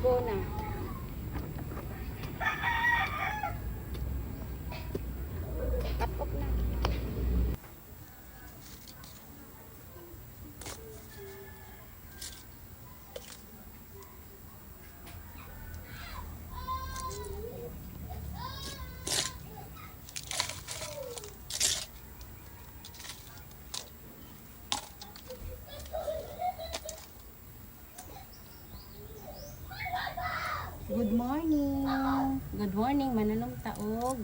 go na. Cut off na. Good morning. Good morning, mananong taog.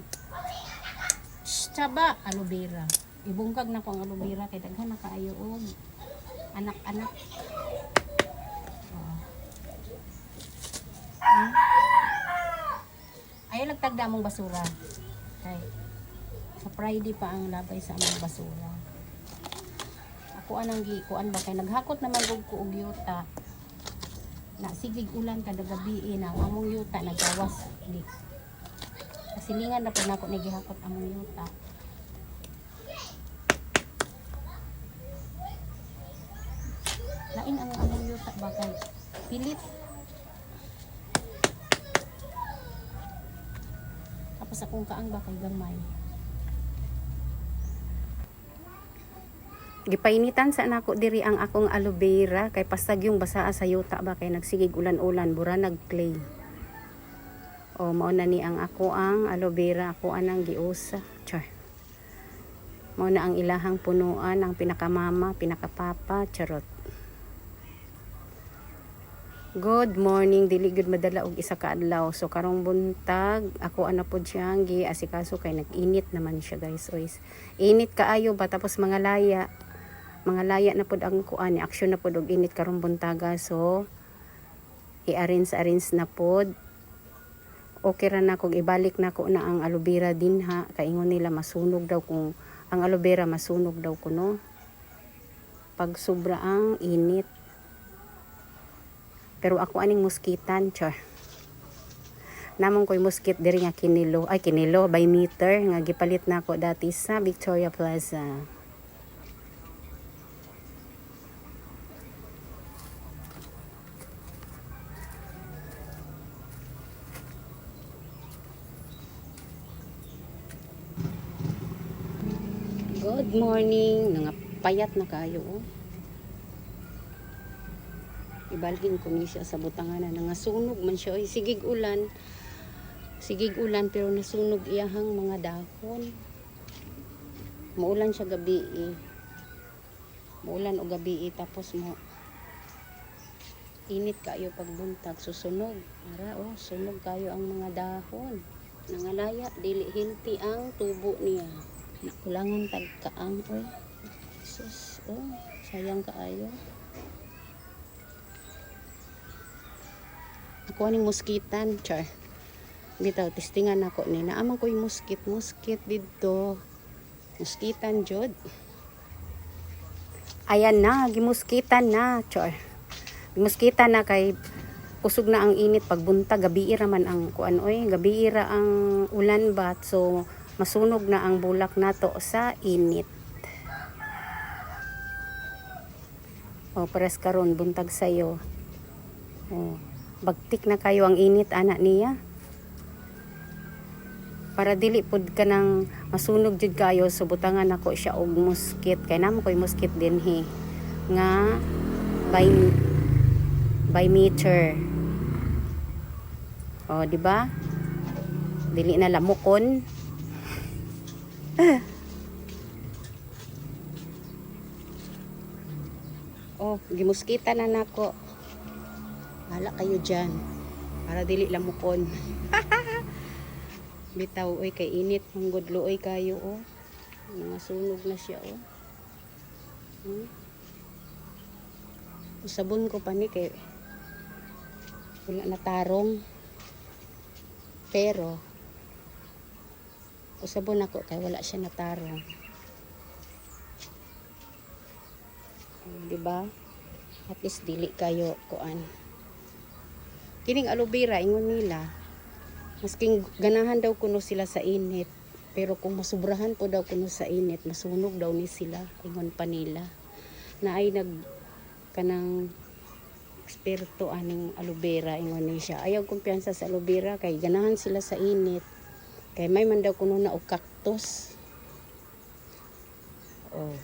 Tsaba, aloe vera. Ibungkag na ko ang aloe vera kay daghan na kaayo og anak-anak. Oh. Ayaw lagtagda mong basura. Okay. Sa Friday pa ang labay sa among basura. Ako anang kuan ba kay naghakot naman gud ko og yuta. Na sigig ulan kada gabi na among yuta nagawas di. Kasilingan na pud nako ni gihakot among yuta. Lain ang among yuta ba kay pilit. Tapos akong kaang ba kay gamay. Gipainitan sa nako diri ang akong aloe vera kay pasag yung basa sa yuta ba kay nagsigig ulan-ulan bura nagclay. O mao na ni ang ako ang aloe vera ako anang giusa. Char. Mao na ang ilahang punuan ang pinakamama, pinakapapa, charot. Good morning, dili gud madala og isa ka adlaw. So karong buntag ako ana pod siyang giasikaso kay nag-init naman siya guys. Oys. Init kaayo ba tapos mga laya na pod ang kuan ni action na pod og init karong buntaga so i-arrange na pod. Okay ra na kung ibalik na ko na ang aloe vera din ha kay ingon nila masunog daw kung ang aloe vera masunog daw kuno pag sobra ang init. Pero ako aning muskitan char. Namong ko'y muskit diri nga kinilo by meter nga gipalit na ako dati sa Victoria Plaza. Good morning. Nangapayat na kayo. Oh. Ibalhin ko ni siya sa butangan na nangasunog man siya. Oy, sigig ulan pero nasunog iyahang mga dahon. Maulan siya gabi eh. Maulan o gabi eh. Tapos mo init kayo pagbuntag susunog. Ara oh, sunog kayo ang mga dahon. Nangalaya dili hinti ang tubo niya. Nakulangan tagkaang oy. Sus, oh, sayang kaayo. Ako aning muskitan, char. Bitaw testingan nako ni naamang ko'y muskit didto. Muskitan jud. Ayan na, gimuskitan na, char. Gimuskitan na kay kusog na ang init pagbuntag gabi ra man ang kuan oy, gabi ra ang ulan ba so masunog na ang bulak nato sa init. O pares karon buntag sayo. O bagtik na kayo ang init anak niya. Para dili pud ka nang masunog jud kayo so butangan nako siya og muskit kay namo koy muskit din he nga by meter. O di ba? Dili na lamukon. Oh, gimuskita na nako. Hala kayo dyan. Para dili lamukon. Bitaw, oy, kay init. Manggudlo, oy, kayo, oh. Nasunog na siya, oh. Sabon ko pa ni, kay wala na tarong. Pero, usabon ako, kay wala siya na tarong. Diba? At least, dili kayo, kuan. Kining aloe vera ingon nila masking ganahan daw kuno sila sa init pero kung masubrahan po daw kuno sa init masunog daw ni sila ingon pa nila na ay nag kanang eksperto aning aloe vera ingon ni siya. Ayaw kumpiyansa sa aloe vera kay ganahan sila sa init. Kay may man daw kuno na og cactus. Oh.